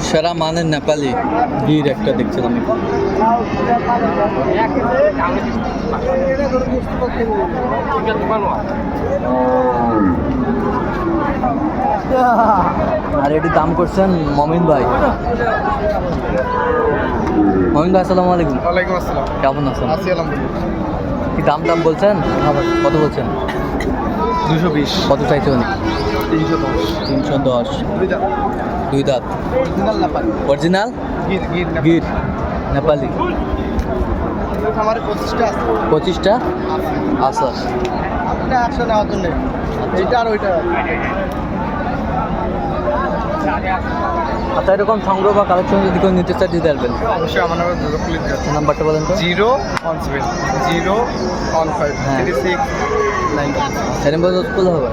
সেরা মানের নেপালি গির একটা দেখছিলাম আমি। আর এটি দাম করছেন মমিন ভাই। মমিন ভাই আসসালামু আলাইকুম। ওয়ালাইকুম আসসালাম। কেমন আছেন? আছি আলহামদুলিল্লাহ। কি দাম দাম বলছেন? কত বলছেন? 220। কত চাইছে উনি? 310। 310। দুই দাঁত। অরিজিনাল নেপালি। অরিজিনাল গির গির গির নেপালি। আমার 25টা আছে। 25টা আচ্ছা। আপনি একশো নেওয়ার জন্য এইটা আর ওইটা। আচ্ছা, এরকম সংগ্রহ বা কালেকশন যদি কেউ নিতে চায় দিতে পারবেন? অবশ্যই আমার নামে ব্রোকলি আছে। নাম্বারটা বলেন তো। 017 015 36 9। সেরকম স্কুল হবে।